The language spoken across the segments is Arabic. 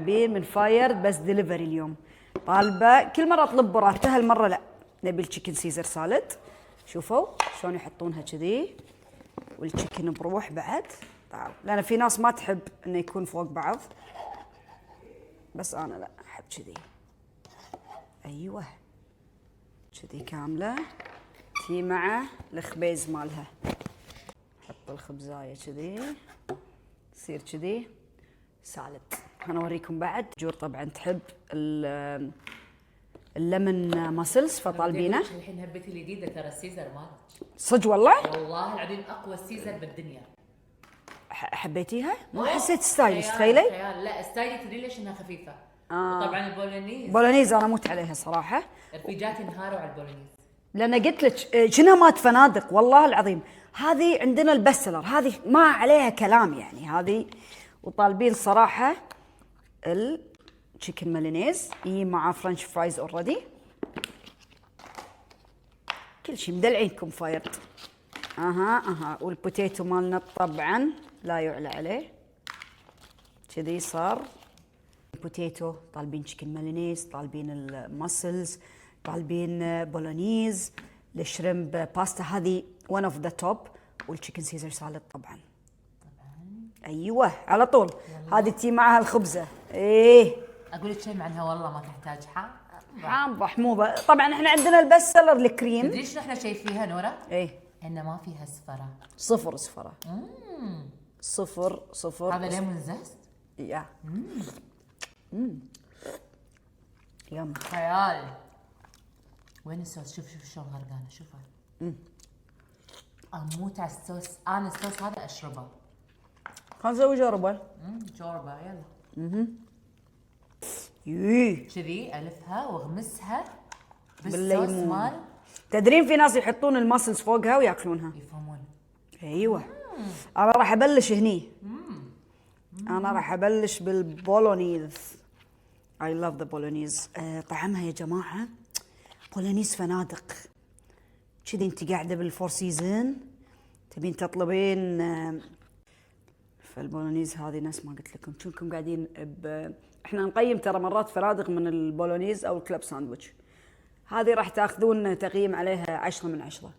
طالبين من فاير بس دليفري اليوم. طالبه كل مره اطلب براتها، هالمره لا، نبي التشيكن سيزر سالد. شوفوا شلون يحطونها كذي، والتشيكن بروح بعد. تعال، لان في ناس ما تحب انه يكون فوق بعض، بس انا لا احب كذي. ايوه كذي كامله، تي مع الخبيز مالها. حط الخبزايه كذي، تصير كذي سالد. انا اوريكم بعد. جور طبعا تحب اللمن ماسلز فطالبينه. الحين هبتي الجديده ترى السيزر مالك. صدق والله؟ والله العظيم اقوى سيزر بالدنيا. حبيتيها؟ ما حسيت ستايلش تخيلي؟ لا ستايلي تدري ليش انها خفيفه. وطبعا البولونيز. بولونيز انا اموت عليها صراحه. رفيجاتي انهاروا على البولونيز. لان قلت لك شنها مات فنادق والله العظيم. هذه عندنا البستلر، هذه ما عليها كلام يعني هذه. وطالبين صراحه التشيكن مالينيز مع فرنش فرايز اوريدي. كل شيء مدلعينكم فايرد. اها والبوتيتو مالنا طبعا لا يعلى عليه. كذي صار بوتيتو. طالبين تشيكن مالينيز، طالبين الماسلز، طالبين بولونيز، الشريمب باستا هذه ون اوف ذا توب، والتشيكن سيزر سالد طبعا. ايوه على طول. هذه تي معها الخبزه. ايه اقول لك شيء معنها والله ما تحتاج حامضه حموضه. طبعا احنا عندنا البست سيلر الكريم. تدري شنو احنا شايفينها نورا؟ ايه انه ما فيها صفرة. صفر صفرة. صفر. هذا ليمون زست. يا يم خيال. وين الصوص؟ شوف شلون غرقانه. شوفها. اموت على الصوص. انا الصوص هذا اشربه. خلينا نسوي جربه. شوربه يلا. كذي الفها واغمسها بالصوص مال. تدرين في ناس يحطون الماسلز فوقها وياكلونها. يفهمون. ايوه. انا راح ابلش هني. انا راح ابلش بالبولونيز. اي لاف ذا بولونيز. طعمها يا جماعه بولونيز فنادق كذي. انت قاعده بالفور سيزون تبين تطلبين فالبولونيز هذه نفس ما قلت لكم. شنكم قاعدين احنا نقيم ترى مرات فنادق من البولونيز او الكلب ساندويتش. هذه راح تاخذون تقييم عليها 10 من 10.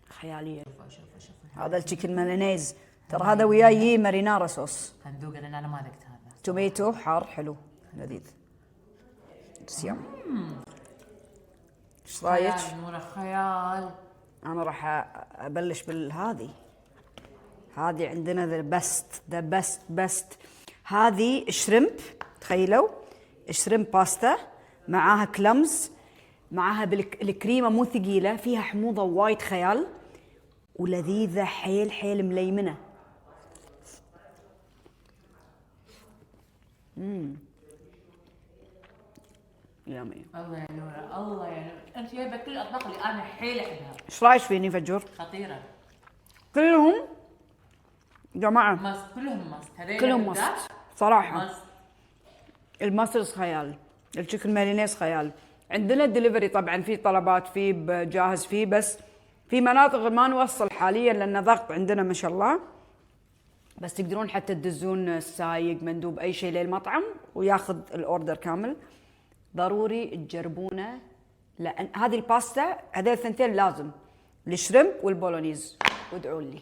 خياليه. شوف هذا التشيكن مالينيز ترى هذا وياي مارينارا صوص. هندوق لان انا ما ذقت هذا. توميتو حار حلو لذيذ. صيام. ايش رايك؟ خيال نورة خيال. انا راح ابلش بالهذه. هذه عندنا ذا بست. هذه شريمب. تخيلوا شريمب باستا معاها كلمز، معاها بالكريمه مو ثقيله، فيها حموضه وايد خيال ولذيذه حيل مليمنه. يامي. الله يا نورة الله يا نورة. انت جايبه كل الاطباق اللي انا حيل احبها. ايش رايك فيني فجور؟ خطيره. كلهم جماعه ماست. كلهم ماست. كلهم ماست صراحه. ماست. الماسلز خيال، التشيكن مارينيز خيال. عندنا الدليفري طبعا في طلبات في جاهز فيه، بس في مناطق ما نوصل حاليا لان ضغط عندنا ما شاء الله. بس تقدرون حتى تدزون سايق مندوب اي شيء للمطعم وياخذ الاوردر كامل. ضروري تجربونه لان هذه الباستا هذول الثنتين لازم، الشريمب والبولونيز. وادعوا لي.